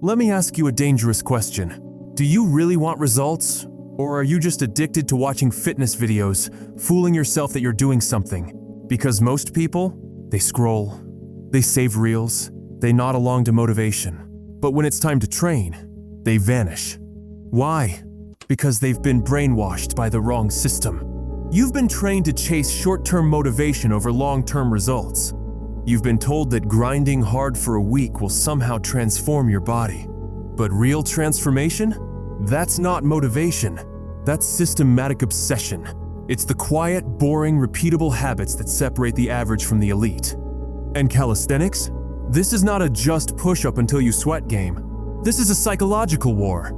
Let me ask you a dangerous question. Do you really want results? Or are you just addicted to watching fitness videos, fooling yourself that you're doing something? Because most people, they scroll, they save reels, they nod along to motivation. But when it's time to train, they vanish. Why? Because they've been brainwashed by the wrong system. You've been trained to chase short-term motivation over long-term results. You've been told that grinding hard for a week will somehow transform your body. But real transformation? That's not motivation. That's systematic obsession. It's the quiet, boring, repeatable habits that separate the average from the elite. And calisthenics? This is not a just push-up until you sweat game. This is a psychological war.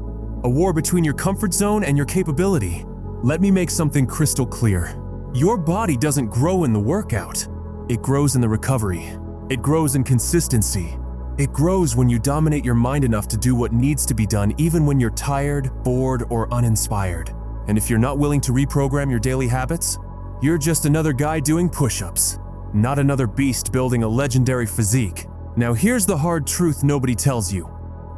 A war between your comfort zone and your capability. Let me make something crystal clear. Your body doesn't grow in the workout. It grows in the recovery. It grows in consistency. It grows when you dominate your mind enough to do what needs to be done even when you're tired, bored, or uninspired. And if you're not willing to reprogram your daily habits, you're just another guy doing push-ups, not another beast building a legendary physique. Now here's the hard truth nobody tells you.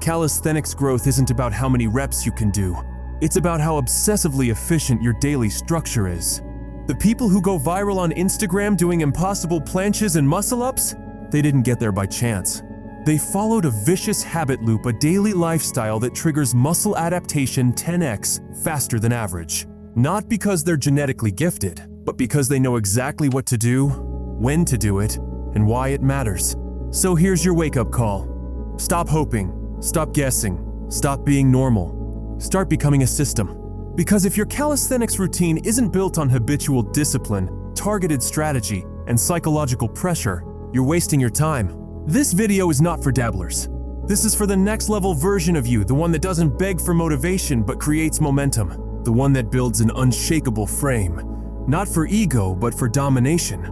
Calisthenics growth isn't about how many reps you can do. It's about how obsessively efficient your daily structure is. The people who go viral on Instagram doing impossible planches and muscle-ups, they didn't get there by chance. They followed a vicious habit loop, a daily lifestyle that triggers muscle adaptation 10x faster than average. Not because they're genetically gifted, but because they know exactly what to do, when to do it, and why it matters. So here's your wake-up call. Stop hoping, stop guessing, stop being normal. Start becoming a system. Because if your calisthenics routine isn't built on habitual discipline, targeted strategy, and psychological pressure, you're wasting your time. This video is not for dabblers. This is for the next level version of you, the one that doesn't beg for motivation but creates momentum, the one that builds an unshakable frame, not for ego but for domination.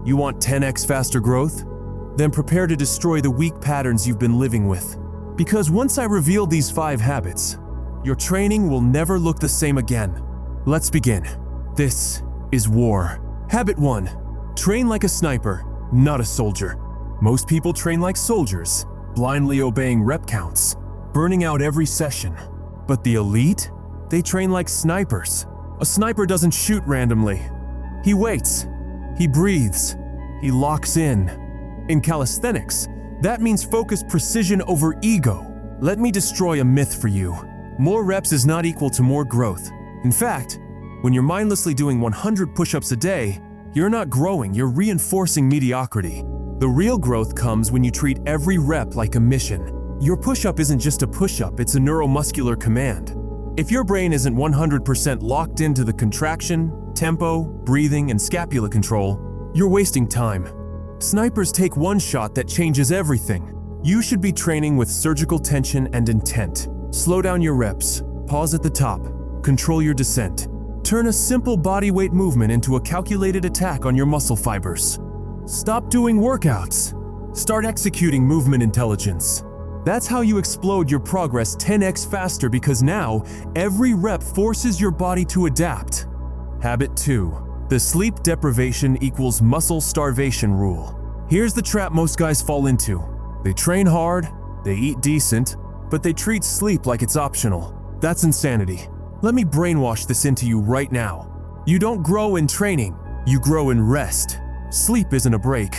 You want 10x faster growth? Then prepare to destroy the weak patterns you've been living with. Because once I reveal these 5 habits, your training will never look the same again. Let's begin. This is war. Habit 1. Train like a sniper, not a soldier. Most people train like soldiers, blindly obeying rep counts, burning out every session. But the elite? They train like snipers. A sniper doesn't shoot randomly. He waits. He breathes. He locks in. In calisthenics, that means focused precision over ego. Let me destroy a myth for you. More reps is not equal to more growth. In fact, when you're mindlessly doing 100 push-ups a day, you're not growing, you're reinforcing mediocrity. The real growth comes when you treat every rep like a mission. Your push-up isn't just a push-up, it's a neuromuscular command. If your brain isn't 100% locked into the contraction, tempo, breathing, and scapula control, you're wasting time. Snipers take one shot that changes everything. You should be training with surgical tension and intent. Slow down your reps, pause at the top, control your descent. Turn a simple body weight movement into a calculated attack on your muscle fibers. Stop doing workouts. Start executing movement intelligence. That's how you explode your progress 10x faster because now every rep forces your body to adapt. Habit 2. The sleep deprivation equals muscle starvation rule. Here's the trap most guys fall into. They train hard, they eat decent, but they treat sleep like it's optional. That's insanity. Let me brainwash this into you right now. You don't grow in training, you grow in rest. Sleep isn't a break.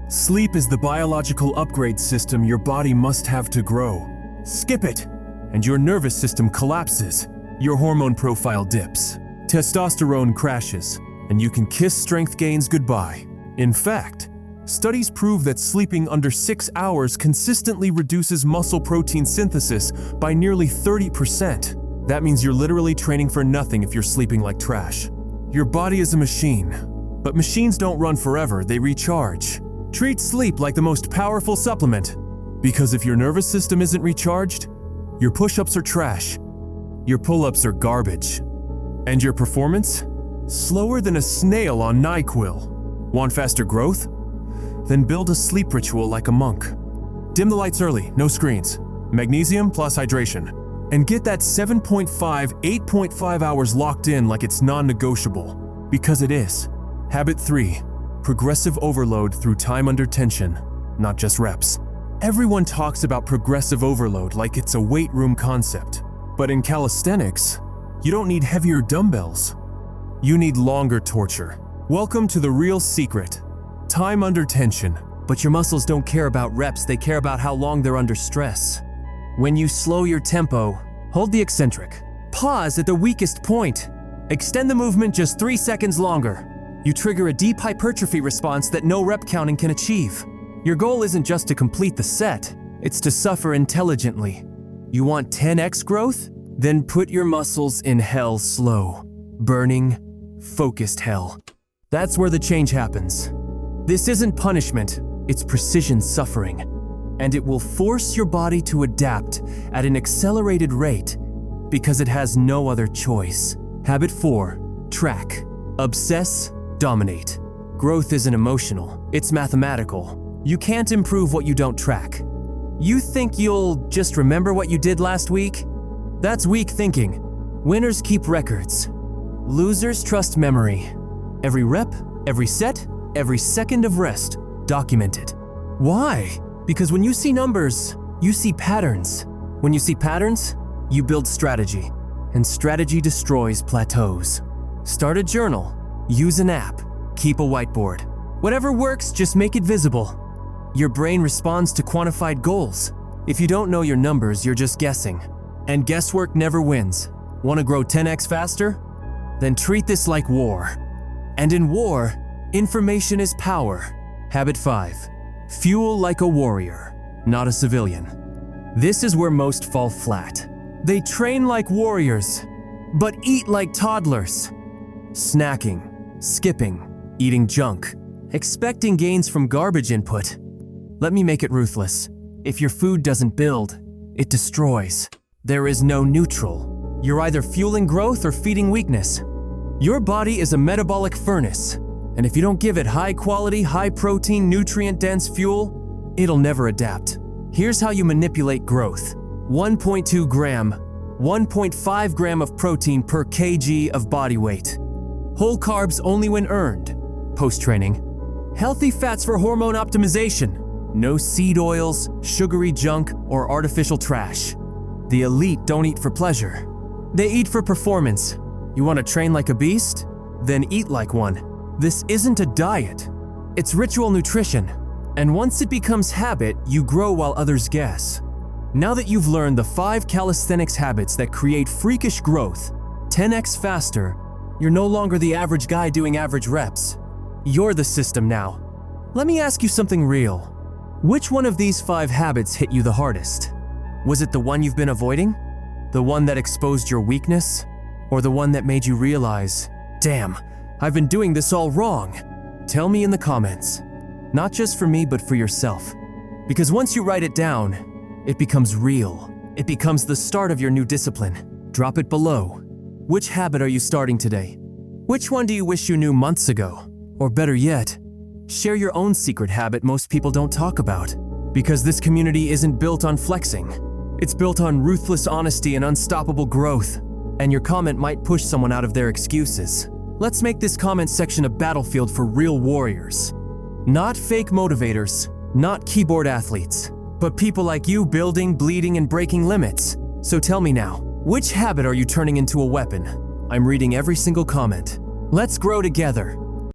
Sleep is the biological upgrade system your body must have to grow. Skip it, and your nervous system collapses. Your hormone profile dips. Testosterone crashes, and you can kiss strength gains goodbye. In fact, studies prove that sleeping under 6 hours consistently reduces muscle protein synthesis by nearly 30%. That means you're literally training for nothing if you're sleeping like trash. Your body is a machine, but machines don't run forever, they recharge. Treat sleep like the most powerful supplement, because if your nervous system isn't recharged, your push-ups are trash, your pull-ups are garbage, and your performance? Slower than a snail on NyQuil. Want faster growth? Then build a sleep ritual like a monk. Dim the lights early, no screens. Magnesium plus hydration. And get that 7.5, 8.5 hours locked in like it's non-negotiable. Because it is. Habit 3. Progressive overload through time under tension, not just reps. Everyone talks about progressive overload like it's a weight room concept. But in calisthenics, you don't need heavier dumbbells. You need longer torture. Welcome to the real secret. Time under tension. But your muscles don't care about reps, they care about how long they're under stress. When you slow your tempo, hold the eccentric. Pause at the weakest point. Extend the movement just 3 seconds longer. You trigger a deep hypertrophy response that no rep counting can achieve. Your goal isn't just to complete the set, it's to suffer intelligently. You want 10x growth? Then put your muscles in hell slow, burning, focused hell. That's where the change happens. This isn't punishment, it's precision suffering. And it will force your body to adapt at an accelerated rate because it has no other choice. Habit 4, track. Obsess, dominate. Growth isn't emotional, it's mathematical. You can't improve what you don't track. You think you'll just remember what you did last week? That's weak thinking. Winners keep records. Losers trust memory. Every rep, every set, every second of rest, documented. Why? Because when you see numbers, you see patterns. When you see patterns, you build strategy. And strategy destroys plateaus. Start a journal, use an app, keep a whiteboard. Whatever works, just make it visible. Your brain responds to quantified goals. If you don't know your numbers, you're just guessing. And guesswork never wins. Want to grow 10x faster? Then treat this like war. And in war, information is power. Habit 5. Fuel like a warrior, not a civilian. This is where most fall flat. They train like warriors, but eat like toddlers. Snacking, skipping, eating junk, expecting gains from garbage input. Let me make it ruthless. If your food doesn't build, it destroys. There is no neutral. You're either fueling growth or feeding weakness. Your body is a metabolic furnace, and if you don't give it high-quality, high-protein, nutrient-dense fuel, it'll never adapt. Here's how you manipulate growth. 1.2 gram, 1.5 gram of protein per kg of body weight. Whole carbs only when earned. Post-training. Healthy fats for hormone optimization. No seed oils, sugary junk, or artificial trash. The elite don't eat for pleasure. They eat for performance. You want to train like a beast? Then eat like one. This isn't a diet. It's ritual nutrition. And once it becomes habit, you grow while others guess. Now that you've learned the 5 calisthenics habits that create freakish growth, 10x faster, you're no longer the average guy doing average reps. You're the system now. Let me ask you something real. Which one of these 5 habits hit you the hardest? Was it the one you've been avoiding? The one that exposed your weakness? Or the one that made you realize, damn, I've been doing this all wrong? Tell me in the comments. Not just for me, but for yourself. Because once you write it down, it becomes real. It becomes the start of your new discipline. Drop it below. Which habit are you starting today? Which one do you wish you knew months ago? Or better yet, share your own secret habit most people don't talk about. Because this community isn't built on flexing. It's built on ruthless honesty and unstoppable growth. And your comment might push someone out of their excuses. Let's make this comment section a battlefield for real warriors. Not fake motivators, not keyboard athletes, but people like you building, bleeding, and breaking limits. So tell me now, which habit are you turning into a weapon? I'm reading every single comment. Let's grow together.